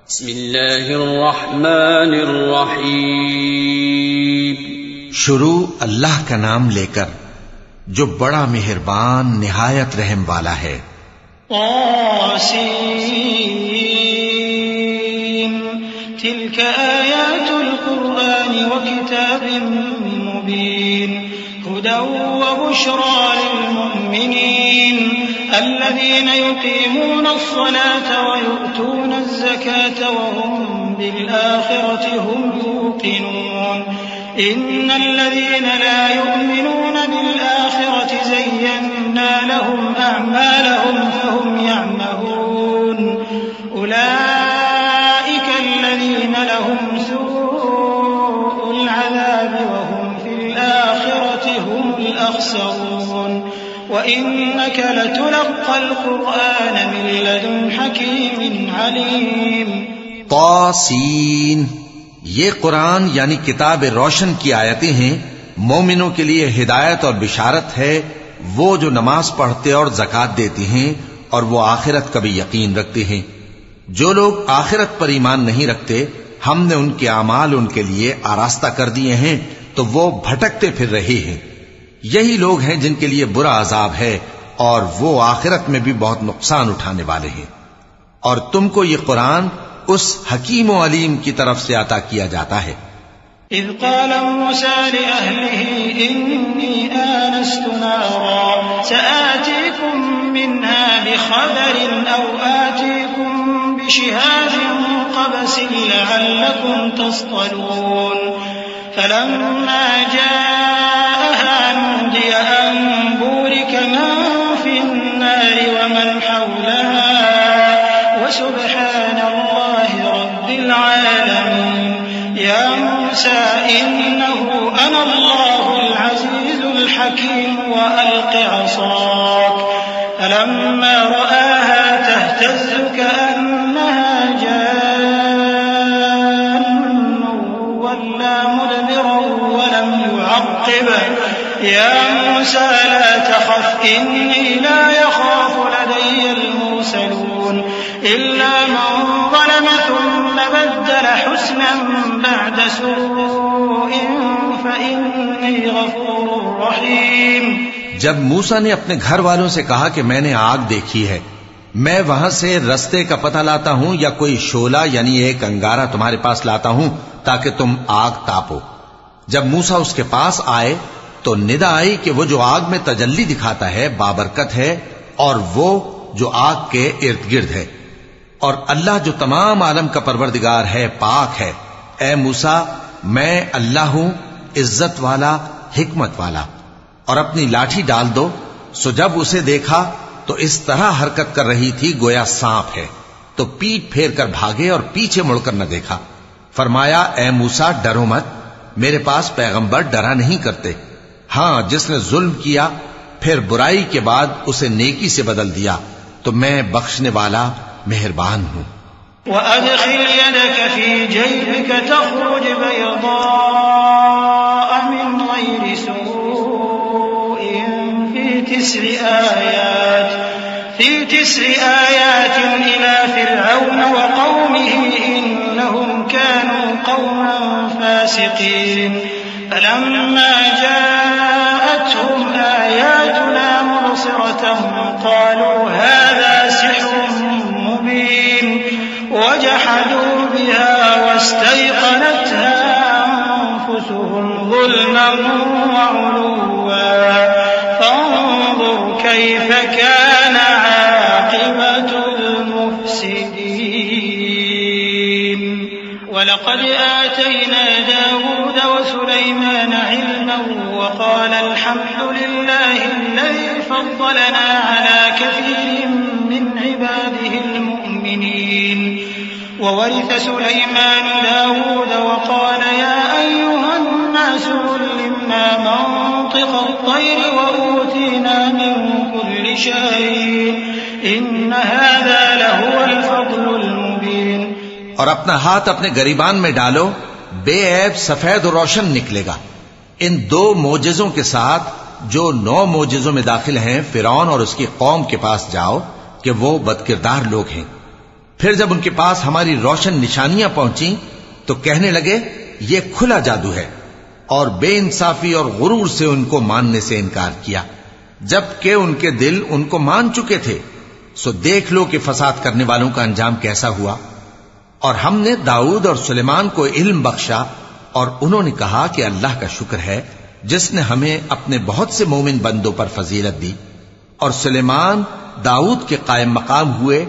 بسم اللہ الرحمن الرحیم. شروع اللہ کا نام لے کر جو بڑا مہربان نہایت رحم والا ہے. طاسین تلك آیات القرآن وکتاب مبین هدى وبشرى للمؤمنين الذين يقيمون الصلاة ويؤتون الزكاة وهم بالآخرة هم يوقنون إن الذين لا يؤمنون بالآخرة زينا لهم أعمالهم فهم يعمهون أولئك الذين لهم سوء العذاب وهم في الآخرة هم الأخسرون وَإِنَّكَ لَتُلَقَّى الْقُرْآنَ مِن لَّدُنْ حَكِيمٍ عَلِيمٍ. طاسین، یہ قرآن یعنی کتاب روشن کی آیتیں ہیں. مومنوں کے لیے ہدایت اور بشارت ہے، وہ جو نماز پڑھتے اور زکوٰۃ دیتے ہیں اور وہ آخرت کا بھی یقین رکھتے ہیں. جو لوگ آخرت پر ایمان نہیں رکھتے ہم نے ان کے اعمال ان کے لیے آراستہ کر دیے ہیں تو وہ بھٹکتے پھر رہے ہیں. یہی لوگ ہیں جن کے لیے برا عذاب ہے اور وہ آخرت میں بھی بہت نقصان اٹھانے والے ہیں. اور تم کو یہ قرآن اس حکیم و علیم کی طرف سے عطا کیا جاتا ہے. اذ قال موسى لأهله إني آنست نارا سآتيكم منها بخبر أو آتيكم بشهاب قبس لعلكم تصطلون فلما جاءها نودي أن بورك من في النار ومن حولها وسبحان الله رب العالمين. يا موسى إنه أنا الله العزيز الحكيم وألق عصاك فلما رآها تهتز كأنها جان ولا مدبرا ولم يعقب. يا موسى لا تخف إني لا يخاف لدي المرسلون إلا من ظلم ثم بدل حسنا بعد سوء فإني غفور رحيم. جب موسیٰ نے اپنے گھر والوں سے کہا کہ میں نے آگ دیکھی ہے، میں وہاں سے رستے کا پتہ لاتا ہوں یا کوئی شعلہ یعنی ایک انگارہ تمہارے پاس لاتا ہوں تاکہ تم آگ تاپو. جب موسیٰ اس کے پاس آئے تو ندا آئی کہ وہ جو آگ میں تجلی دکھاتا ہے بابرکت ہے اور وہ جو آگ کے ارد گرد ہے. اور اللہ جو تمام عالم کا پروردگار ہے پاک ہے. اے موسیٰ میں اللہ ہوں عزت والا حکمت والا. اور اپنی لاٹھی ڈال دو. سو جب اسے دیکھا تو اس طرح حرکت کر رہی تھی گویا سانپ ہے، تو پیٹ پھیر کر بھاگے اور پیچھے مڑ کر نہ دیکھا. فرمایا اے موسیٰ ڈرو مت، میرے پاس پیغمبر ڈرا نہیں کرتے. ہاں جس نے ظلم کیا پھر برائی کے بعد اسے نیکی سے بدل دیا تو میں بخشنے والا مہربان ہوں. وَأَدْخِلْ يَدَكَ فِي جَيْبِكَ تَخْرُجْ بَيْضَاءَ مِنْ غَيْرِ سُوءٍ فِي 9 آيَاتٍ إِلَى فِرْعَوْنَ وَقَوْمِهِ إِنَّهُمْ كَانُوا قَوْمًا فَاسِقِينَ. فَلَمَّا جَاءَتْهُمْ آيَاتُنَا مُبْصِرَةً قَالُوا هَذَا سِحْرٌ مُبِينٌ وَجَحَدُوا بِهَا وَاسْتَيْقَنَتْهَا أَنفُسُهُمْ ظُلْمًا وَعُلُوًّا فَانظُرْ كَيْفَ كَانَ عَاقِبَةُ الْمُفْسِدِينَ. وَلَقَدْ آتَيْنَا دَاوُودَ وَسُلَيْمَانَ عِلْمًا وَقَالَ الْحَمْدُ لِلَّهِ الَّذِي فَضَّلَنَا عَلَى كَثِيرٍ مِّنْ عِبَادِهِ الْمُؤْمِنِينَ. وَوَرِثَ سُلَيْمَانُ دَاوُودَ وَقَالَ يَا أَيُّهَا النَّاسُ عُلِّمْنَا مَنطِقَ الطَّيْرِ وَأُوتِينَا مِن كُلِّ شَيْءٍ إِنَّ هَذَا لَهُوَ الْفَضْلُ الْمُبِينُ. اور اپنا ہاتھ اپنے گریبان میں ڈالو، بے عیب سفید و روشن نکلے گا. ان 2 معجزوں کے ساتھ جو 9 معجزوں میں داخل ہیں فرعون اور اس کی قوم کے پاس جاؤ کہ وہ بدکردار لوگ ہیں. پھر جب ان کے پاس ہماری روشن نشانیاں پہنچیں تو کہنے لگے یہ کھلا جادو ہے، اور بے انصافی اور غرور سے ان کو ماننے سے انکار کیا، جبکہ ان کے دل ان کو مان چکے تھے۔ سو دیکھ لو کہ فساد کرنے والوں کا انجام کیسا ہوا۔ اور ہم نے داؤد اور سلیمان کو علم بخشا، اور انہوں نے کہا کہ اللہ کا شکر ہے جس نے ہمیں اپنے بہت سے مومن بندوں پر فضیلت دی۔ اور سلیمان داؤد کے قائم مقام ہوئے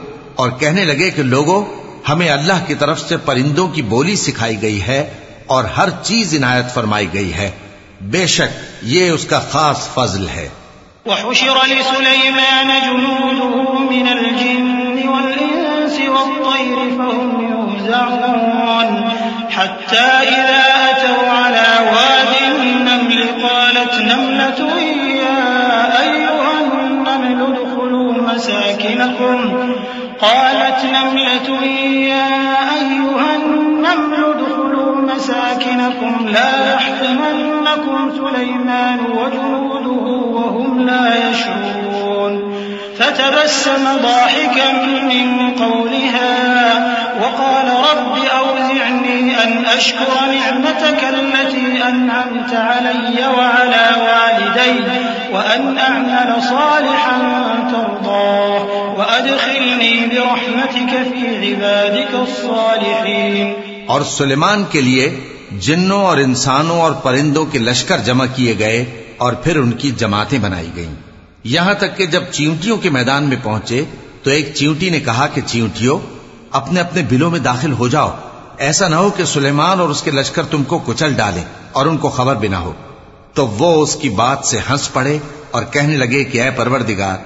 اور کہنے لگے کہ لوگوں، ہمیں اللہ کی طرف سے پرندوں کی بولی سکھائی گئی ہے اور ہر چیز عنایت فرمائی گئی ہے، بے شک یہ اس کا خاص فضل ہے۔ وحشر لسليمان جنوده من الجن والإنس والطير فهم يوزعون حتى إذا أتوا على واد النمل قالت نملة يا أيها النمل ادخلوا مساكنكم لا يحطمنكم سليمان وجنوده وهم لا يشعرون فتبسم ضاحكا من قولها وقال رب أوزعني أن أشكر نعمتك التي أنعمت علي وعلى والدي وأن أعمل صالحا ترضاه وأدخلني برحمتك في عبادك الصالحين۔ اور سلیمان کے لیے جنوں اور انسانوں اور پرندوں کے لشکر جمع کیے گئے اور پھر ان کی جماعتیں بنائی گئیں، یہاں تک کہ جب چیونٹیوں کے میدان میں پہنچے تو ایک چیونٹی نے کہا کہ چیونٹیوں اپنے اپنے بلوں میں داخل ہو جاؤ، ایسا نہ ہو کہ سلیمان اور اس کے لشکر تم کو کچل ڈالیں اور ان کو خبر بھی نہ ہو۔ تو وہ اس کی بات سے ہنس پڑے اور کہنے لگے کہ اے پروردگار،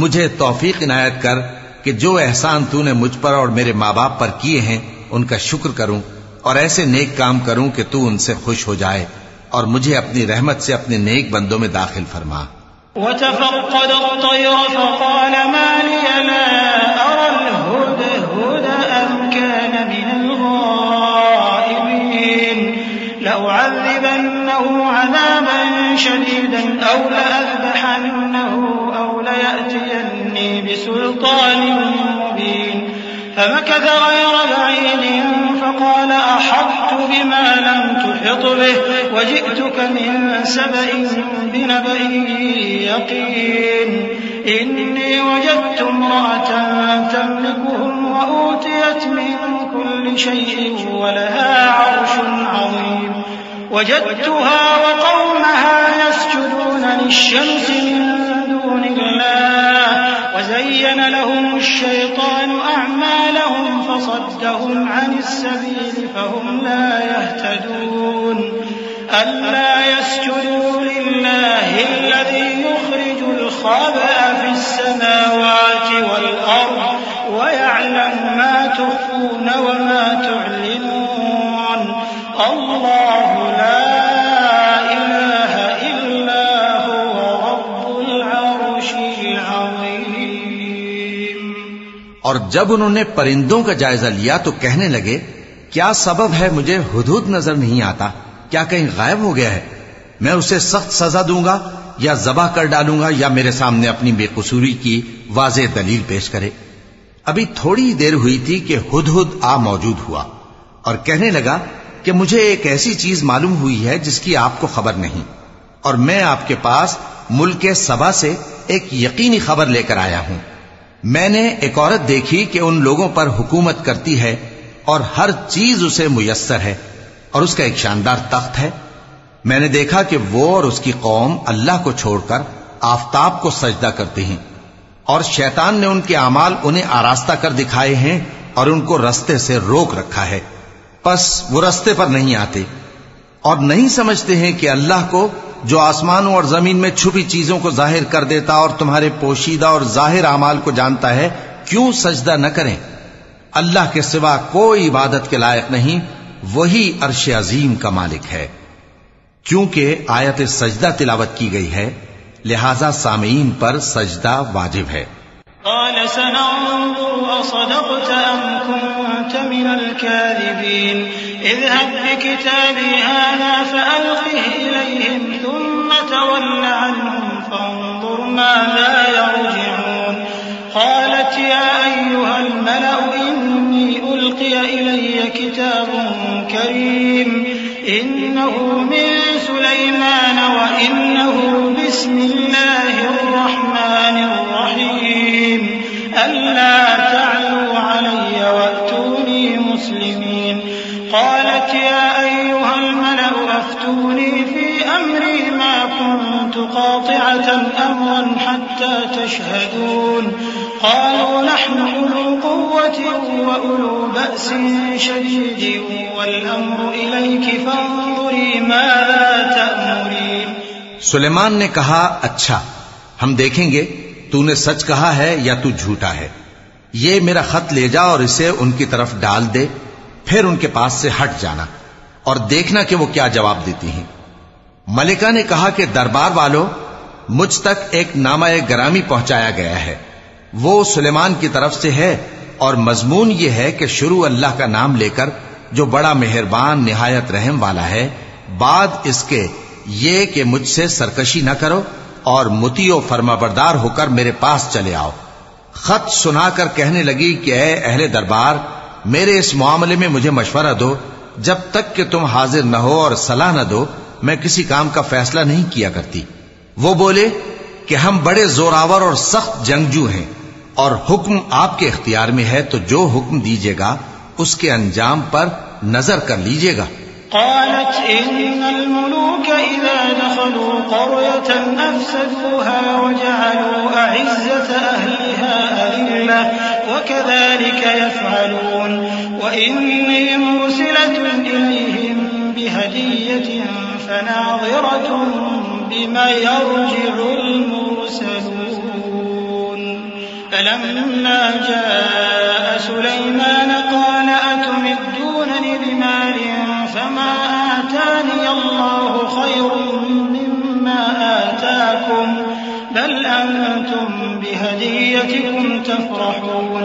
مجھے توفیق عنایت کر کہ جو احسان تو نے مجھ پر اور میرے ماں باپ پر کیے ہیں ان کا شکر کروں اور ایسے نیک کام کروں کہ تو ان سے خوش ہو جائے، اور مجھے اپنی رحمت سے اپنے نیک بندوں میں داخل فرما۔ وتفقد الطير فقال ما لي لا أرى الهدهد أم كان من الغائبين لأعذبنه عذابا شديدا أو لأذبحنه أو ليأتيني بسلطان مبين فمكث غير بعيد فقال أحطت بما لم تحط به وجئتك من سبأ بنبأ يقين إني وجدت امرأة تملكهم وأوتيت من كل شيء ولها عرش عظيم وجدتها وقومها يسجدون للشمس من دون الله وزين لهم الشيطان أعمالهم فصدهم عن السبيل فهم لا يهتدون ألا يسجدوا لله الذي يخرج الخبأ في السماوات والأرض ويعلم ما تخفون وما تعلنون الله لا إله إلا هو رب العرش العظيم۔ اور جب انہوں نے پرندوں کا جائزہ لیا تو کہنے لگے کیا سبب ہے مجھے ہدہد نظر نہیں آتا، کیا کہیں غائب ہو گیا ہے؟ میں اسے سخت سزا دوں گا یا ذبح کر ڈالوں گا یا میرے سامنے اپنی بے قصوری کی واضح دلیل پیش کرے۔ ابھی تھوڑی دیر ہوئی تھی کہ ہدہد آ موجود ہوا اور کہنے لگا کہ مجھے ایک ایسی چیز معلوم ہوئی ہے جس کی آپ کو خبر نہیں، اور میں آپ کے پاس ملک سبا سے ایک یقینی خبر لے کر آیا ہوں۔ میں نے ایک عورت دیکھی کہ ان لوگوں پر حکومت کرتی ہے اور ہر چیز اسے میسر ہے، اور اس کا ایک شاندار تخت ہے۔ میں نے دیکھا کہ وہ اور اس کی قوم اللہ کو چھوڑ کر آفتاب کو سجدہ کرتے ہیں، اور شیطان نے ان کے اعمال انہیں آراستہ کر دکھائے ہیں اور ان کو رستے سے روک رکھا ہے، پس وہ رستے پر نہیں آتے اور نہیں سمجھتے ہیں کہ اللہ کو جو آسمانوں اور زمین میں چھپی چیزوں کو ظاہر کر دیتا اور تمہارے پوشیدہ اور ظاہر اعمال کو جانتا ہے، کیوں سجدہ نہ کریں؟ اللہ کے سوا کوئی عبادت کے لائق نہیں، وہی عرش عظیم کا مالک ہے۔ کیونکہ آیت سجدہ تلاوت کی گئی ہے لہذا سامعین پر سجدہ واجب ہے۔ قال سننظر أصدقت أم كنت من الكاذبين اذهب بكتابي هذا فألقه إليهم ثم تول عنهم فانظر ماذا يرجعون قالت يا أيها الملأ إن أوحي إلي كتاب كريم إنه من سليمان وإنه بسم الله الرحمن الرحيم ألا تعلوا علي وأتوني مسلمين قالت يا أيها الملأ أفتوني في أمري ما كنت قاطعة أمرا حتى تشهدون قالوا نحن أولو قوة وأولو بأس شديد والأمر إليك فانظري ماذا تأمرين. سلیمان نے کہا اچھا ہم دیکھیں گے تو نے سچ کہا ہے یا تو جھوٹا ہے. یہ میرا خط لے جا اور اسے ان کی طرف ڈال دے پھر ان کے پاس سے ہٹ جانا اور دیکھنا کہ وہ کیا جواب دیتی ہیں. ملکہ نے کہا کہ دربار والوں مجھ تک ایک نامہ گرامی پہنچایا گیا ہے وہ سلیمان کی طرف سے ہے اور مضمون یہ ہے کہ شروع اللہ کا نام لے کر جو بڑا مہربان نہایت رحم والا ہے بعد اس کے یہ کہ مجھ سے سرکشی نہ کرو اور مطیع و فرما بردار ہو کر میرے پاس چلے آؤ. خط سنا کر کہنے لگی کہ اے اہل دربار میرے اس معاملے میں مجھے مشورہ دو جب تک کہ تم حاضر نہ ہو اور صلاح نہ دو میں کسی کام کا فیصلہ نہیں کیا کرتی. وہ بولے کہ ہم بڑے زوراور اور سخت جنگجو ہیں اور حکم آپ کے اختیار میں ہے تو جو حکم دیجیے گا اس کے انجام پر نظر کر لیجیے گا. قالت إن الملوك إذا دخلوا قرية أفسدوها وجعلوا أعزة أهلها أذلة وكذلك يفعلون وإني مرسلة إليهم بهدية فناظرة بما يرجع المرسلون. فلما جاء سليمان قال أتمدونني بمال فما آتاني الله خير مما آتاكم بل أنتم بهديتكم تفرحون.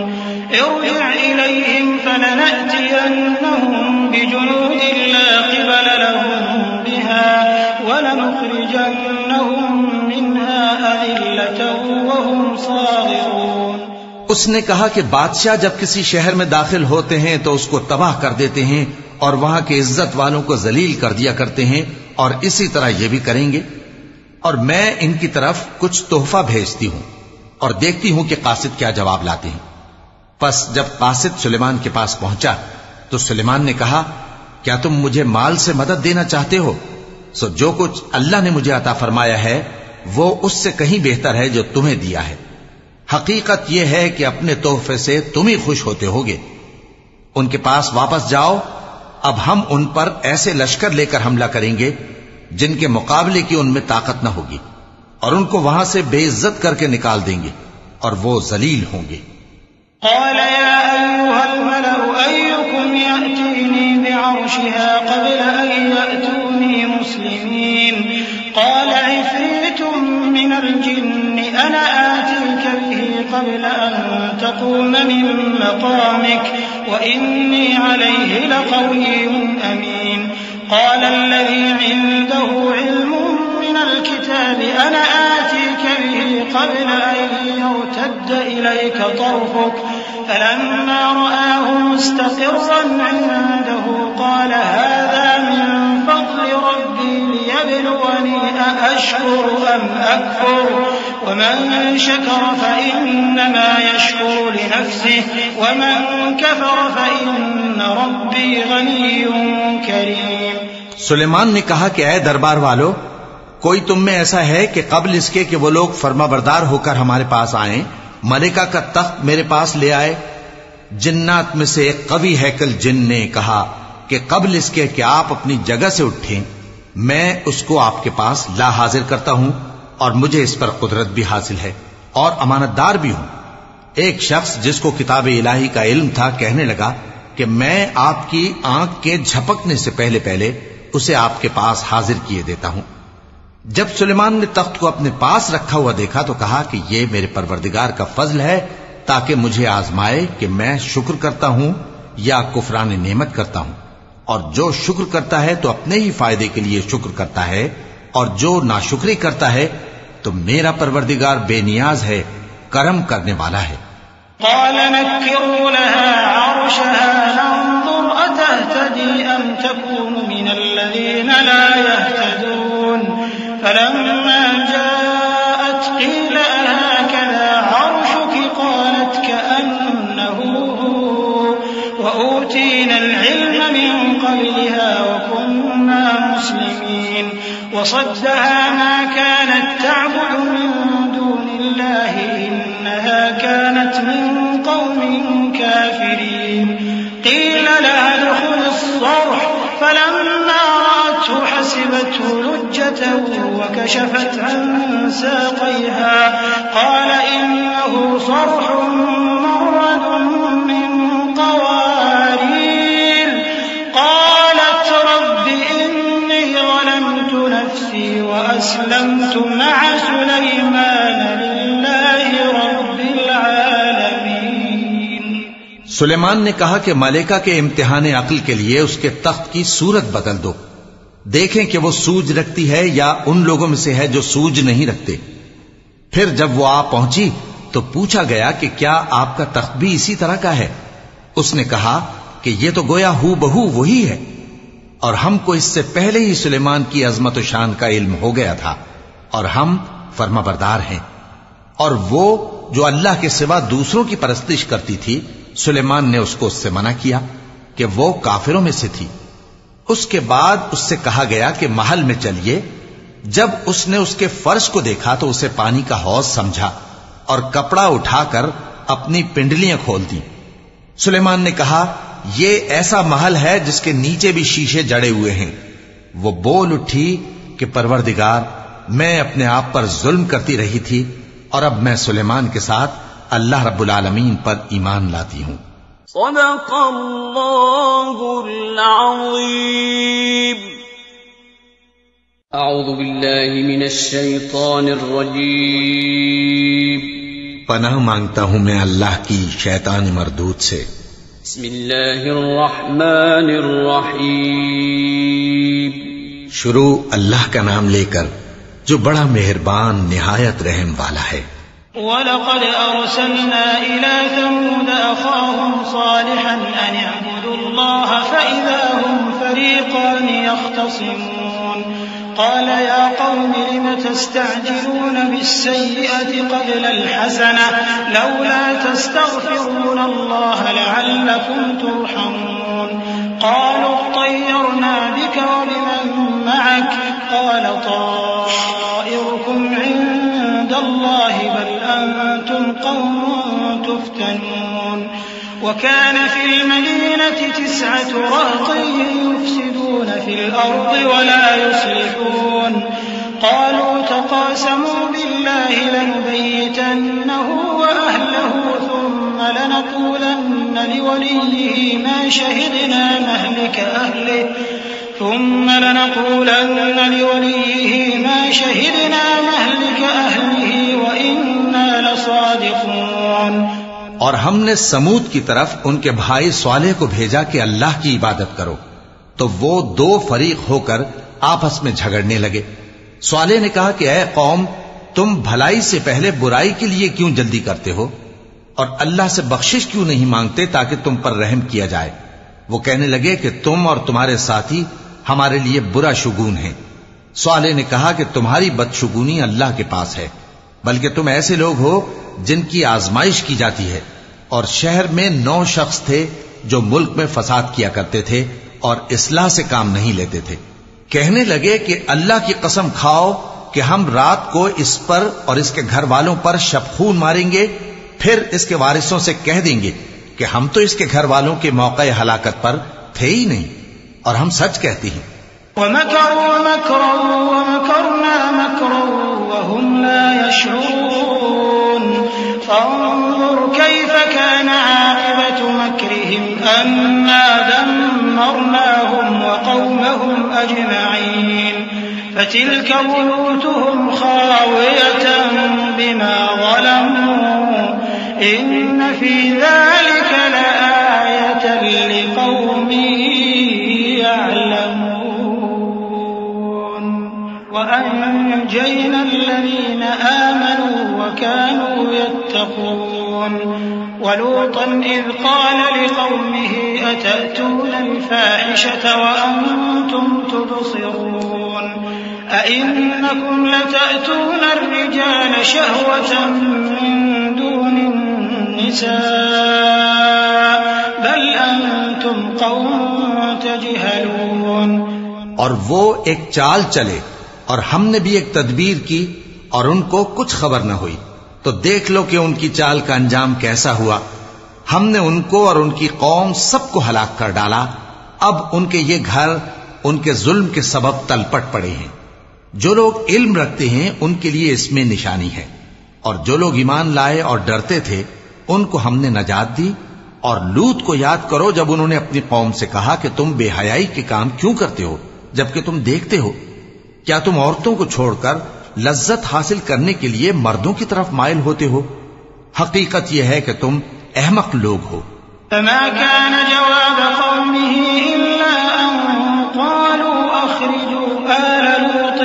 ارجع إليهم فلنأتينهم بجنود لا قبل لهم بها ولنخرجنهم منها أذلة وهم صاغرون. اس نے کہا کہ بادشاہ جب کسی شہر میں داخل ہوتے ہیں تو اس کو تباہ کر دیتے ہیں اور وہاں کے عزت والوں کو ذلیل کر دیا کرتے ہیں اور اسی طرح یہ بھی کریں گے اور میں ان کی طرف کچھ تحفہ بھیجتی ہوں اور دیکھتی ہوں کہ قاصد کیا جواب لاتے ہیں. پس جب قاصد سلیمان کے پاس پہنچا تو سلیمان نے کہا کیا تم مجھے مال سے مدد دینا چاہتے ہو؟ سو جو کچھ اللہ نے مجھے عطا فرمایا ہے وہ اس سے کہیں بہتر ہے جو تمہیں دیا ہے. حقیقت یہ ہے کہ اپنے تحفے سے تم ہی خوش ہوتے ہوگے. ان کے پاس واپس جاؤ اب ہم ان پر ایسے لشکر لے کر حملہ کریں گے جن کے مقابلے کی ان میں طاقت نہ ہوگی اور ان کو وہاں سے بے عزت کر کے نکال دیں گے اور وہ ذلیل ہوں گے. قال يا أيها الملأ أيكم يأتيني بعرشها قبل أن يأتوني مسلمين قال عفريت من الجن أنا آتيك به قبل أن تقوم من مقامك وإني عليه لقوي أمين. قال الذي عنده علم من الكتاب أنا آتيك به قبل أن يرتد إليك طرفك فلما رآه مستقرا عنده قال هذا من فضل ربي ليبلوني أأشكر أم أكفر ومن شكر فإنما يشكر لنفسه ومن كفر فإن ربي غني كريم. سلیمان نے کہا کہ اے دربار والو کوئی تم میں ایسا ہے کہ قبل اس کے کہ وہ لوگ فرما بردار ہو کر ہمارے پاس آئیں ملکہ کا تخت میرے پاس لے آئے؟ جنات میں سے ایک قوی ہیکل جن نے کہا کہ قبل اس کے کہ آپ اپنی جگہ سے اٹھیں میں اس کو آپ کے پاس لا حاضر کرتا ہوں اور مجھے اس پر قدرت بھی حاصل ہے اور امانت دار بھی ہوں. ایک شخص جس کو کتاب الہی کا علم تھا کہنے لگا کہ میں آپ کی آنکھ کے جھپکنے سے پہلے پہلے اسے آپ کے پاس حاضر کیے دیتا ہوں. جب سلیمان نے تخت کو اپنے پاس رکھا ہوا دیکھا تو کہا کہ یہ میرے پروردگار کا فضل ہے تاکہ مجھے آزمائے کہ میں شکر کرتا ہوں یا کفران نعمت کرتا ہوں. اور جو شکر کرتا ہے تو اپنے ہی فائدے کے لیے شکر کرتا ہے اور جو ناشکری کرتا ہے تو میرا پروردگار بے نیاز ہے کرم کرنے والا ہے. قال نكروا لها عرشها ننظر أتهتدي أم تكون من الذين لا يهتدون فلما جاءت قيل أهكذا عرشك قالت كأنه هو وأوتينا العلم من قبلها وكنا مسلمين وصدها ما كانت تعبد من دون الله إنها كانت من قوم كافرين قيل لها ادخل الصرح فلما رأته حسبته لجة وكشفت عن ساقيها قال إنه صرح ممرد من قوارير قالت رب إني ظلمت نفسي وأسلمت مع سليمان لله رب العالمين. سلیمان نے کہا کہ ملکہ کے امتحان عقل کے لیے اس کے تخت کی صورت بدل دو، دیکھیں کہ وہ سوج رکھتی ہے یا ان لوگوں میں سے ہے جو سوج نہیں رکھتے. پھر جب وہ آ پہنچی تو پوچھا گیا کہ کیا آپ کا تخت بھی اسی طرح کا ہے؟ اس نے کہا کہ یہ تو گویا ہو بہو وہی ہے، اور ہم کو اس سے پہلے ہی سلیمان کی عظمت و شان کا علم ہو گیا تھا، اور ہم فرما بردار ہیں. اور وہ جو اللہ کے سوا دوسروں کی پرستش کرتی تھی، سلیمان نے اس کو اس سے منع کیا کہ وہ کافروں میں سے تھی. اس کے بعد اس سے کہا گیا کہ محل میں چلیے. جب اس نے اس کے فرش کو دیکھا تو اسے پانی کا حوض سمجھا اور کپڑا اٹھا کر اپنی پنڈلیاں کھول دی. سلیمان نے کہا یہ ایسا محل ہے جس کے نیچے بھی شیشے جڑے ہوئے ہیں. وہ بول اٹھی کہ پروردگار، میں اپنے آپ پر ظلم کرتی رہی تھی اور اب میں سلیمان کے ساتھ اللہ رب العالمین پر ایمان لاتی ہوں. صدق اللہ العظیم. اعوذ باللہ من الشیطان الرجیم. پناہ مانگتا ہوں میں اللہ کی شیطان مردود سے. بسم اللہ الرحمن الرحیم. شروع اللہ کا نام لے کر جو بڑا مہربان نہایت رحم والا ہے. وَلَقَدْ أَرْسَلْنَا إِلَى ثَمُودَ أَخَاهُمْ صَالِحًا أَنِ اعْبُدُوا اللَّهَ فَإِذَا هُمْ فَرِيقَانِ يَخْتَصِمُونَ قَالَ يَا قَوْمِ لِمَ تَسْتَعْجِلُونَ بِالسَّيِّئَةِ قَبْلَ الْحَسَنَةِ لَوْلَا تَسْتَغْفِرُونَ اللَّهَ لَعَلَّكُمْ تُرْحَمُونَ قَالُوا اطَّيَّرْنَا بِكَ وَبِمَن مَّعَكَ قَالَ طَائِرُكُمْ عِندَ اللَّهِ بَلْ أَنتُمْ قَوْمٌ تُفْتَنُونَ وَكَانَ فِي الْمَدِينَةِ 9 رَهْطٍ يُفْسِدُونَ فِي الْأَرْضِ وَلَا يُصْلِحُونَ قَالُوا تَقَاسَمُوا بِاللَّهِ لَنُبَيِّتَنَّهُ وَأَهْلَهُ ثُمَّ لَنَقُولَنَّ لِوَلِيِّهِ مَا شَهِدْنَا مَهْلِكَ أَهْلِهِ وَإِنَّا لَصَادِقُونَ. اور ہم نے سمود کی طرف ان کے بھائی صالح کو بھیجا کہ اللہ کی عبادت کرو، تو وہ 2 فریق ہو کر آپس میں جھگڑنے لگے. صالح نے کہا کہ اے قوم، تم بھلائی سے پہلے برائی کے لیے کیوں جلدی کرتے ہو اور اللہ سے بخشش کیوں نہیں مانگتے تاکہ تم پر رحم کیا جائے؟ وہ کہنے لگے کہ تم اور تمہارے ساتھی ہمارے لیے برا شگون ہیں. صالح نے کہا کہ تمہاری بدشگونی اللہ کے پاس ہے، بلکہ تم ایسے لوگ ہو جن کی آزمائش کی جاتی ہے. اور شہر میں 9 شخص تھے جو ملک میں فساد کیا کرتے تھے اور اصلاح سے کام نہیں لیتے تھے. کہنے لگے کہ اللہ کی قسم کھاؤ کہ ہم رات کو اس پر اور اس کے گھر والوں پر شبخون ماریں گے، پھر اس کے وارثوں سے کہہ دیں گے کہ ہم تو اس کے گھر والوں کے موقع ہلاکت پر تھے ہی نہیں، اور ہم سچ کہتے ہیں. وَمَكَرُوا مَكْرًا وَمَكَرْنَا مَكْرًا وَهُمْ لَا يَشْعُرُونَ فَانظُرْ كَيْفَ كَانَ عَاقِبَةُ مَكْرِهِمْ أَنَّا دَمَّرْنَاهُمْ وَقَوْمَهُمْ أَجْمَعِينَ فَتِلْكَ بُيُوتُهُمْ خَاوِيَةً بِمَا ظَلَمُوا إِنَّ فِي ذَلِكَ لَآيَةً لِقَوْمٍ يَعْلَمُونَ وَأَنجَيْنَا الَّذِينَ آمَنُوا وَكَانُوا يَتَّقُونَ ولوطا إذ قال لقومه أتأتون الفاحشة وأنتم تبصرون أئنكم لتأتون الرجال شهوة من دون النساء بل أنتم قوم تجهلون. اور وہ ایک چال چلے اور ہم نے بھی ایک تدبیر کی اور ان کو کچھ خبر نہ ہوئی، تو دیکھ لو کہ ان کی چال کا انجام کیسا ہوا. ہم نے ان کو اور ان کی قوم سب کو ہلاک کر ڈالا. اب ان کے یہ گھر ان کے ظلم کے سبب تلپٹ پڑے ہیں. جو لوگ علم رکھتے ہیں ان کے لیے اس میں نشانی ہے، اور جو لوگ ایمان لائے اور ڈرتے تھے ان کو ہم نے نجات دی. اور لوط کو یاد کرو جب انہوں نے اپنی قوم سے کہا کہ تم بے حیائی کے کام کیوں کرتے ہو جبکہ تم دیکھتے ہو؟ کیا تم عورتوں کو چھوڑ کر لذت حاصل کرنے کے لیے مردوں کی طرف مائل ہوتے ہو؟ حقیقت یہ ہے کہ تم احمق لوگ ہو. فما كان جواب قومه إلا أن قالوا أخرجوا آل لوط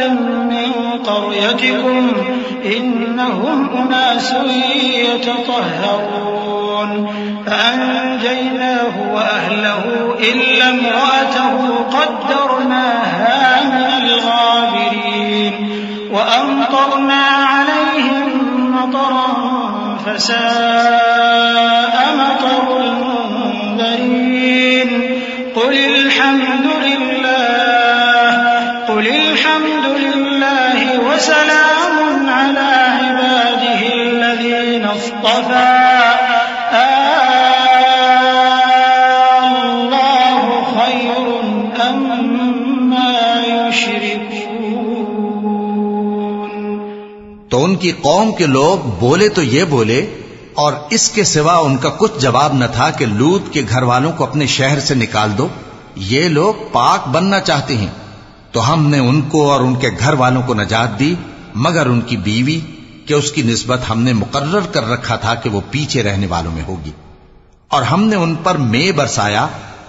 من قريتكم إنهم أناس يتطهرون فأنجيناه وأهله إلا امرأته قدرناها من الغابرين وأمطرنا عليهم مطرا فساء مطر المنذرين. قل الحمد لله وسلام على عباده الذين اصطفى الله خير أما يشركون. تو ان کی قوم کے لوگ بولے تو یہ بولے، اور اس کے سوا ان کا کچھ جواب نہ تھا کہ لوط کے گھر والوں کو اپنے شہر سے نکال دو. یہ لوگ پاک بننا چاہتے ہیں. تو ہم نے ان کو اور ان کے گھر والوں کو نجات دی مگر ان کی بیوی کہ اس کی نسبت ہم نے مقرر کر رکھا تھا کہ وہ پیچھے رہنے والوں میں ہوگی. اور ہم نے ان پر مے برسایا،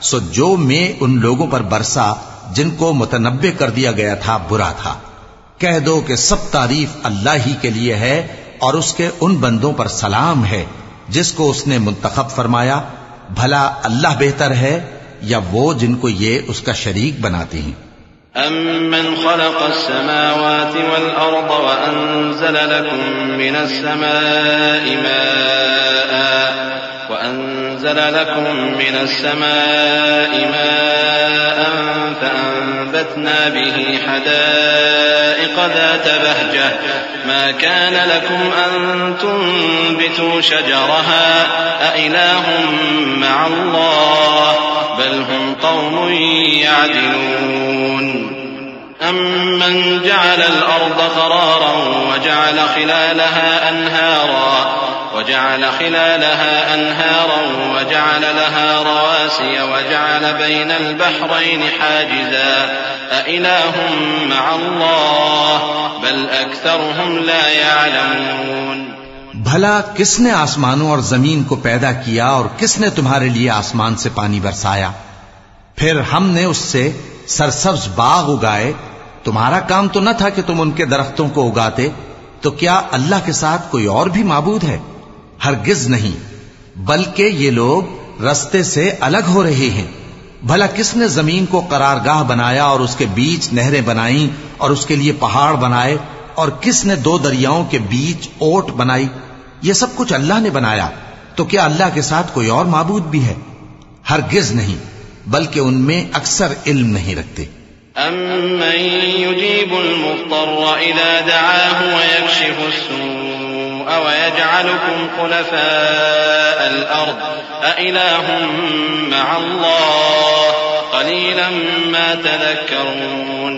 سو جو مے ان لوگوں پر برسا جن کو متنبع کر دیا گیا تھا برا تھا. کہہ دو کہ سب تعریف اللہ ہی کے لیے ہے اور اس کے ان بندوں پر سلام ہے جس کو اس نے منتخب فرمایا. بھلا اللہ بہتر ہے یا وہ جن کو یہ اس کا شریک بناتے ہیں؟ أَمَّنْ خَلَقَ السَّمَاوَاتِ وَالْأَرْضَ وَأَنزَلَ لَكُم مِّنَ السَّمَاءِ مَاءً فَأَنبَتْنَا بِهِ حَدَائِقَ ذَاتَ بَهْجَةٍ مَا كَانَ لَكُمْ أَن تُنبِتُوا شَجَرَهَا أَإِلَٰهٌ مَّعَ اللَّهِ بل هم قوم يعدلون. أمن جعل الأرض قرارا وجعل خلالها أنهارا وجعل لها رواسي وجعل بين البحرين حاجزا أإله مع الله بل أكثرهم لا يعلمون. بھلا کس نے آسمانوں اور زمین کو پیدا کیا اور کس نے تمہارے لیے آسمان سے پانی برسایا؟ پھر ہم نے اس سے سرسبز باغ اگائے. تمہارا کام تو نہ تھا کہ تم ان کے درختوں کو اگاتے؟ تو کیا اللہ کے ساتھ کوئی اور بھی معبود ہے؟ ہرگز نہیں، بلکہ یہ لوگ رستے سے الگ ہو رہے ہیں. بھلا کس نے زمین کو قرارگاہ بنایا اور اس کے بیچ نہریں بنائیں اور اس کے لیے پہاڑ بنائے، اور کس نے دو دریاؤں کے بیچ اوٹ بنائی؟ یہ سب کچھ اللہ نے بنایا. تو کیا اللہ کے ساتھ کوئی اور معبود بھی ہے؟ ہرگز نہیں، بلکہ ان میں اکثر علم نہیں رکھتے. أَمَّن يُجِيبُ الْمُضْطَرَّ إِذَا دَعَاهُ وَيَكْشِفُ السُّوءَ وَيَجْعَلُكُمْ خُلَفَاءَ الْأَرْضِ أَإِلَٰهٌ مَّعَ اللَّهِ قَلِيلًا مَّا تَذَكَّرُونَ.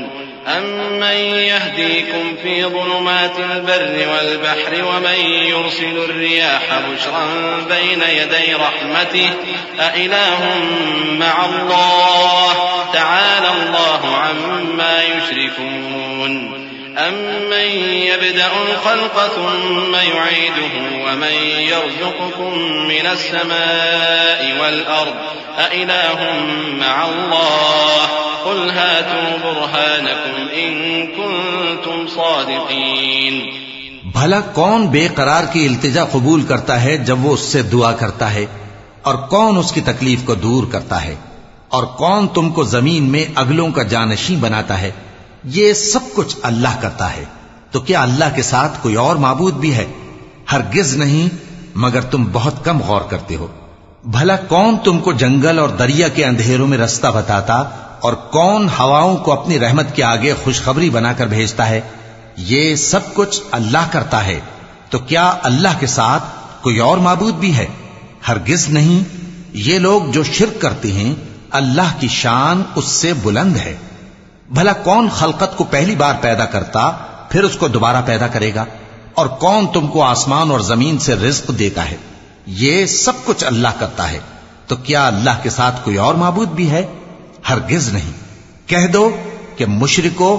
أَمَّن يَهْدِيكُمْ فِي ظُلُمَاتِ الْبَرِّ وَالْبَحْرِ وَمَن يُرْسِلُ الرِّيَاحَ بُشْرًا بَيْنَ يَدَيْ رَحْمَتِهِ أَإِلَٰهٌ مَّعَ اللَّهِ تَعَالَى اللَّهُ عَمَّا يُشْرِكُونَ. أَمَّن يَبْدَأُ الْخَلْقَ ثُمَّ يُعِيدُهُ وَمَن يَرْزُقُكُم مِّنَ السَّمَاءِ وَالْأَرْضِ أَإِلَٰهٌ مَّعَ اللَّهِ قُلْ هَاتُوا بُرْهَانَكُمْ إِن كُنتُمْ صَادِقِينَ. بھلا کون بے قرار کی التجا قبول کرتا ہے جب وہ اس سے دعا کرتا ہے، اور کون اس کی تکلیف کو دور کرتا ہے، اور کون تم کو زمین میں اگلوں کا جانشین بناتا ہے؟ یہ سب کچھ اللہ کرتا ہے، تو کیا اللہ کے ساتھ کوئی اور معبود بھی ہے؟ ہرگز نہیں، مگر تم بہت کم غور کرتے ہو۔ بھلا کون تم کو جنگل اور دریا کے اندھیروں میں رستہ بتاتا، اور کون ہواؤں کو اپنی رحمت کے آگے خوشخبری بنا کر بھیجتا ہے؟ یہ سب کچھ اللہ کرتا ہے، تو کیا اللہ کے ساتھ کوئی اور معبود بھی ہے؟ ہرگز نہیں۔ یہ لوگ جو شرک کرتے ہیں اللہ کی شان اس سے بلند ہے۔ بھلا کون خلقت کو پہلی بار پیدا کرتا پھر اس کو دوبارہ پیدا کرے گا؟ اور کون تم کو آسمان اور زمین سے رزق دیتا ہے؟ یہ سب کچھ اللہ کرتا ہے، تو کیا اللہ کے ساتھ کوئی اور معبود بھی ہے؟ ہرگز نہیں۔ کہہ دو کہ مشرکو،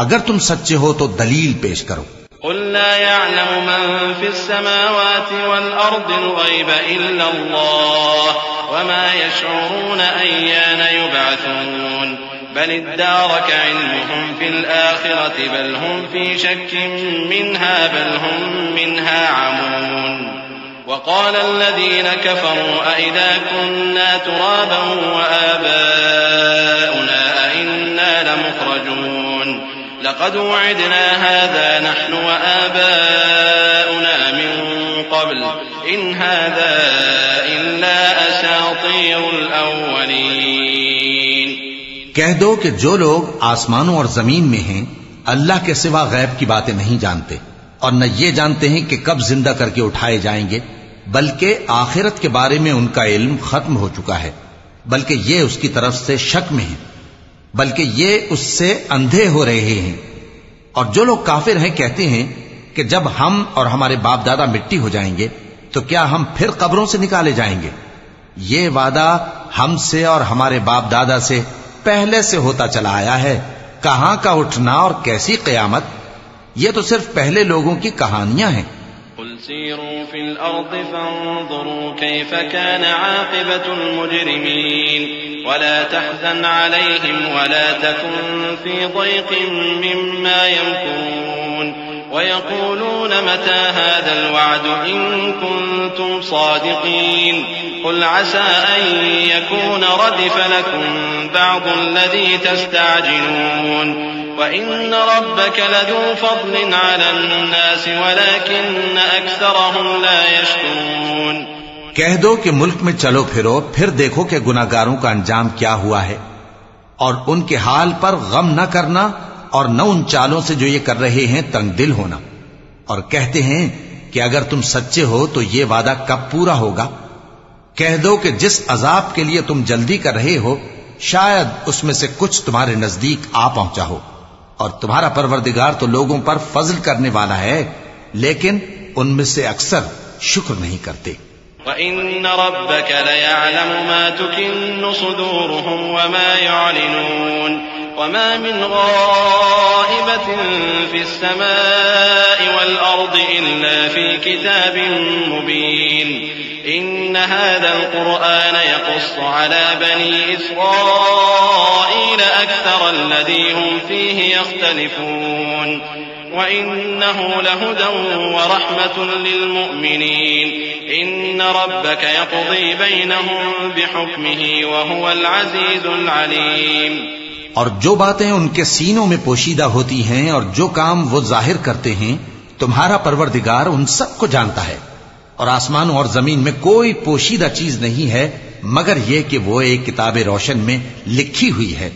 اگر تم سچے ہو تو دلیل پیش کرو۔ قل لا يعلم من في السماوات والأرض الغيب إلا الله وما يشعرون أيان يبعثون بل ادارك علمهم في الآخرة بل هم في شك منها بل هم منها عمون وقال الذين كفروا أئذا كنا ترابا وآباؤنا أئنا لمخرجون لقد وعدنا هذا نحن وآباؤنا من قبل إن هذا إلا أساطير الأولين۔ کہہ دو کہ جو لوگ آسمانوں اور زمین میں ہیں اللہ کے سوا غیب کی باتیں نہیں جانتے، اور نہ یہ جانتے ہیں کہ کب زندہ کر کے اٹھائے جائیں گے، بلکہ آخرت کے بارے میں ان کا علم ختم ہو چکا ہے، بلکہ یہ اس کی طرف سے شک میں ہیں، بلکہ یہ اس سے اندھے ہو رہے ہیں۔ اور جو لوگ کافر ہیں کہتے ہیں کہ جب ہم اور ہمارے باپ دادا مٹی ہو جائیں گے تو کیا ہم پھر قبروں سے نکالے جائیں گے؟ یہ وعدہ ہم سے اور ہمارے باپ دادا سے پہلے سے ہوتا چلا آیا ہے، کہاں کا اٹھنا اور کیسی قیامت؟ یہ تو صرف پہلے لوگوں کی کہانیاں ہیں۔ قل سيروا في الأرض فانظروا كيف كان عاقبة المجرمين ولا تحزن عليهم ولا تكن في ضيق مما يمكرون ويقولون متى هذا الوعد إن كنتم صادقين قل عسى أن يكون ردف لكم بعض الذي تستعجلون وَإِنَّ رَبَّكَ لَذُو فَضْلٍ عَلَى النَّاسِ وَلَكِنَّ أَكْثَرَهُمْ لَا يَشْكُرُونَ۔ کہہ دو کہ ملک میں چلو پھرو، پھر دیکھو کہ گناہگاروں کا انجام کیا ہوا ہے، اور ان کے حال پر غم نہ کرنا اور نہ ان چالوں سے جو یہ کر رہے ہیں تنگ دل ہونا، اور کہتے ہیں کہ اگر تم سچے ہو تو یہ وعدہ کب پورا ہوگا؟ کہہ دو کہ جس عذاب کے لیے تم جلدی کر رہے ہو شاید اس میں سے کچھ تمہارے نزدیک آ پہنچا ہو، اور تمہارا پروردگار تو لوگوں پر فضل کرنے والا ہے، لیکن ان میں سے اکثر شکر نہیں کرتے۔ وَإِنَّ رَبَّكَ لَيَعْلَمُ مَا تُكِنُّ صُدُورُهُمْ وَمَا يُعْلِنُونَ وَمَا مِنْ غَائِبَةٍ فِي السَّمَاءِ وَالْأَرْضِ إِلَّا فِي كِتَابٍ مُبِينٍ إِنَّ هَذَا الْقُرْآنَ يَقُصُّ عَلَى بَنِي إِسْرَائِيلَ أَكْثَرَ الَّذِي هُمْ فِيهِ يَخْتَلِفُونَ وَإِنَّهُ لَهُدًى وَرَحْمَةٌ لِّلْمُؤْمِنِينَ إِنَّ رَبَّكَ يَقْضِي بَيْنَهُم بِحُكْمِهِ وَهُوَ الْعَزِيزُ الْعَلِيمُ۔ اور جو باتیں ان کے سینوں میں پوشیدہ ہوتی ہیں اور جو کام وہ ظاہر کرتے ہیں تمہارا پروردگار ان سب کو جانتا ہے، اور آسمانوں اور زمین میں کوئی پوشیدہ چیز نہیں ہے مگر یہ کہ وہ ایک کتاب روشن میں لکھی ہوئی ہے۔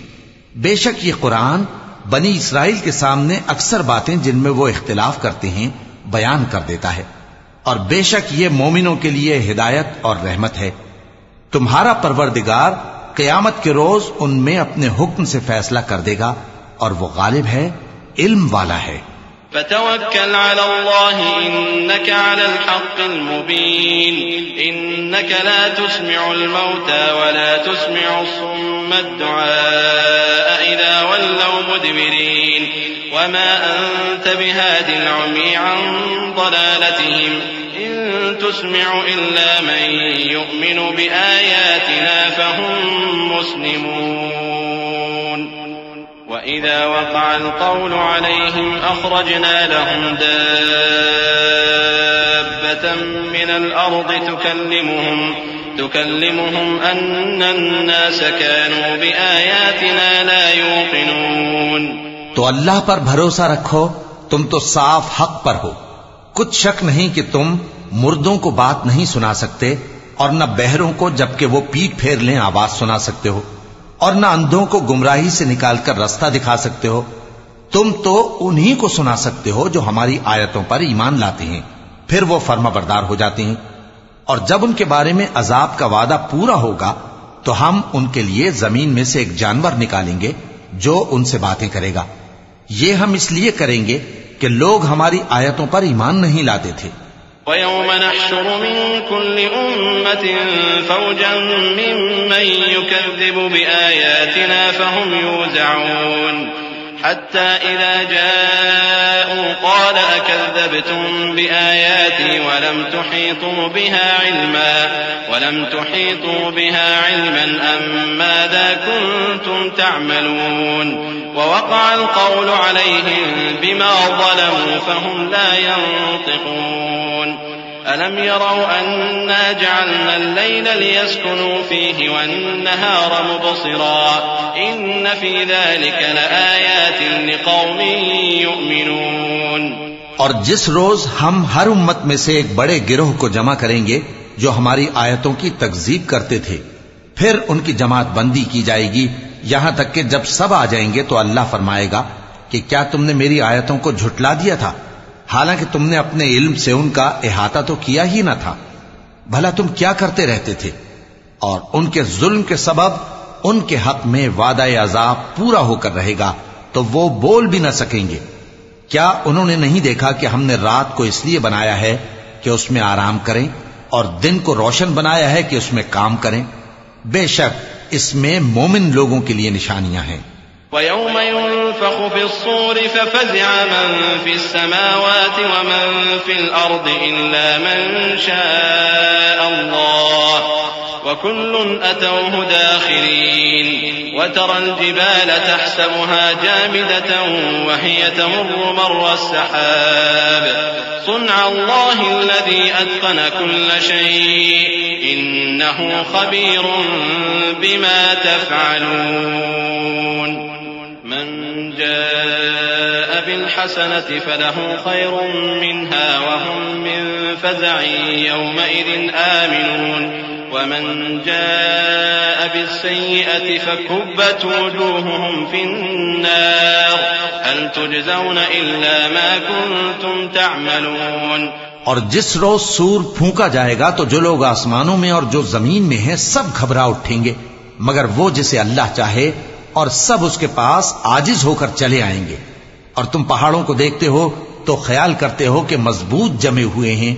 بے شک یہ قرآن بنی اسرائیل کے سامنے اکثر باتیں جن میں وہ اختلاف کرتے ہیں بیان کر دیتا ہے، اور بے شک یہ مومنوں کے لیے ہدایت اور رحمت ہے۔ تمہارا پروردگار قیامت کے روز ان میں اپنے حکم سے فیصلہ کر دے گا، اور وہ غالب ہے، علم والا ہے۔ فتوكل على الله إنك على الحق المبين إنك لا تسمع الموتى ولا تسمع الصم الدعاء إذا ولوا مدبرين وما أنت بهاد العمي عن ضلالتهم إن تسمع إلا من يؤمن بآياتنا فهم مسلمون وَإِذَا وَقَعَ الْقَوْلُ عَلَيْهِمْ أَخْرَجْنَا لَهُمْ دَابَّةً دابة من الأرض تكلمهم أن الناس كانوا بآياتنا لا يوقنون. تو اللہ پر بھروسہ رکھو، تم تو صاف حق پر ہو. کچھ شک نہیں کہ تم مردوں کو بات نہیں سنا سکتے، اور نہ بہروں کو جبکہ وہ پیٹ پھیر لیں آواز سنا سکتے ہو، اور نہ اندھوں کو گمراہی سے نکال کر رستہ دکھا سکتے ہو. تم تو انہی کو سنا سکتے ہو جو ہماری آیتوں پر ایمان لاتے ہیں، پھر وہ فرما بردار ہو جاتے ہیں. اور جب ان کے بارے میں عذاب کا وعدہ پورا ہوگا تو ہم ان کے لیے زمین میں سے ایک جانور نکالیں گے جو ان سے باتیں کرے گا. یہ ہم اس لیے کریں گے کہ لوگ ہماری آیتوں پر ایمان نہیں لاتے تھے. وَيَوْمَ نَحْشُرُ مِن كُلِّ أُمَّةٍ فَوْجًا مِّمَّن يُكَذِّبُ بِآيَاتِنَا فَهُمْ يُوزَعُونَ حَتَّى إِذَا جَاءُوا قَالَ أَكَذَّبْتُم بِآيَاتِي وَلَمْ تُحِيطُوا بِهَا عِلْمًا أَم مَّاذَا كُنتُمْ تَعْمَلُونَ وَوَقَعَ الْقَوْلُ عَلَيْهِم بِمَا ظَلَمُوا فَهُمْ لَا يَنطِقُونَ. أَلَمْ يَرَوْا أَنَّا جَعَلْنَا اللَّيْلَ لِيَسْكُنُوا فِيهِ وَالنَّهَارَ مُبْصِرًا إِنَّ فِي ذَلِكَ لَآيَاتٍ لِقَوْمٍ يُؤْمِنُونَ. اور جس روز ہم ہر امت میں سے ایک بڑے گروہ کو جمع کریں گے جو ہماری آیتوں کی تکذیب کرتے تھے، پھر ان کی جماعت بندی کی جائے گی یہاں تک کہ جب سب آ جائیں گے تو اللہ فرمائے گا کہ کیا تم نے میری آیتوں کو جھٹلا دیا تھا، حالانکہ تم نے اپنے علم سے ان کا احاطہ تو کیا ہی نہ تھا. بھلا تم کیا کرتے رہتے تھے؟ اور ان کے ظلم کے سبب ان کے حق میں وعدہ عذاب پورا ہو کر رہے گا تو وہ بول بھی نہ سکیں گے. کیا انہوں نے نہیں دیکھا کہ ہم نے رات کو اس لیے بنایا ہے کہ اس میں آرام کریں اور دن کو روشن بنایا ہے کہ اس میں کام کریں؟ بے شک اس میں مومن لوگوں کے لیے نشانیاں ہیں. وَيَوْمَ يُنفَخُ فِي الصُّورِ فَفَزِعَ مَن فِي السَّمَاوَاتِ وَمَن فِي الْأَرْضِ إِلَّا مَن شَاءَ اللَّهُ وَكُلٌّ أَتَوْهُ دَاخِرِينَ. وَتَرَى الْجِبَالَ تَحْسَبُهَا جَامِدَةً وَهِيَ تَمُرُّ مَرَّ السَّحَابِ صُنْعَ اللَّهِ الَّذِي أَتْقَنَ كُلَّ شَيْءٍ إِنَّهُ خَبِيرٌ بِمَا تَفْعَلُونَ. من جاء بالحسنة فله خير منها وهم من فزع يومئذ آمنون ومن جاء بالسيئة فكبت وجوههم في النار هل تجزون إلا ما كنتم تعملون. اور جس روز سور پھونکا جائے گا تو جو لوگ آسمانوں میں اور جو زمین میں ہیں سب گھبرا اٹھیں گے مگر وہ جسے اللہ چاہے، اور سب اس کے پاس عاجز ہو کر چلے آئیں گے. اور تم پہاڑوں کو دیکھتے ہو تو خیال کرتے ہو کہ مضبوط جمے ہوئے ہیں،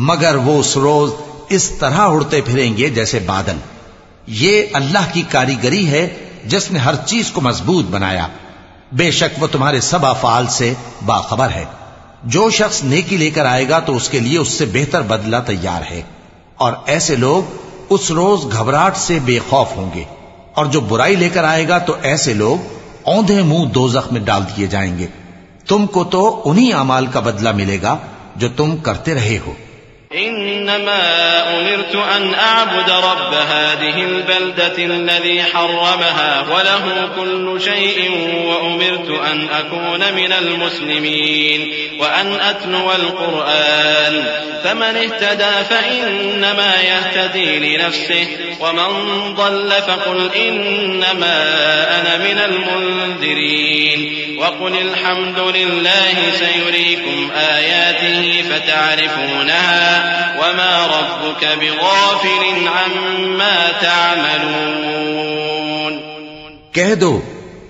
مگر وہ اس روز اس طرح اڑتے پھریں گے جیسے بادل. یہ اللہ کی کاریگری ہے جس نے ہر چیز کو مضبوط بنایا. بے شک وہ تمہارے سب افعال سے باخبر ہے. جو شخص نیکی لے کر آئے گا تو اس کے لیے اس سے بہتر بدلہ تیار ہے، اور ایسے لوگ اس روز گھبراہٹ سے بے خوف ہوں گے. اور جو برائی لے کر آئے گا تو ایسے لوگ اوندھے منہ دوزخ میں ڈال دیے جائیں گے. تم کو تو انہی اعمال کا بدلہ ملے گا جو تم کرتے رہے ہو. إنما أمرت أن أعبد رب هذه البلدة الذي حرمها وله كل شيء وأمرت أن أكون من المسلمين وأن أتلو القرآن فمن اهتدى فإنما يهتدي لنفسه ومن ضل فقل إنما أنا من المنذرين وقل الحمد لله سيريكم آياته فتعرفونها وما ربك بغافل عما تعملون. کہہ دو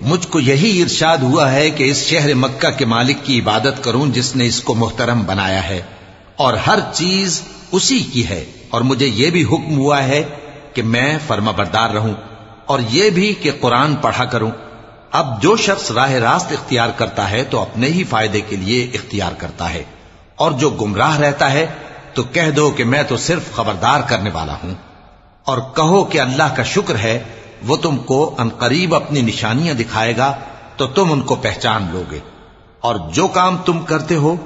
مجھ کو یہی ارشاد ہوا ہے کہ اس شہر مکہ کے مالک کی عبادت کروں جس نے اس کو محترم بنایا ہے اور ہر چیز اسی کی ہے، اور مجھے یہ بھی حکم ہوا ہے کہ میں فرما بردار رہوں اور یہ بھی کہ قرآن پڑھا کروں. اب جو شخص راہ راست اختیار کرتا ہے تو اپنے ہی فائدے کے لیے اختیار کرتا ہے، اور جو گمراہ رہتا ہے تو کہہ دو کہ میں تو صرف خبردار کرنے والا ہوں. اور کہو کہ اللہ کا شکر ہے وہ تم کو عنقریب اپنی نشانیاں دکھائے گا تو تم ان کو پہچان لوگے. اور جو کام تم کرتے ہو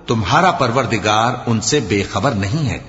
تمہارا پروردگار ان سے بے خبر نہیں ہے۔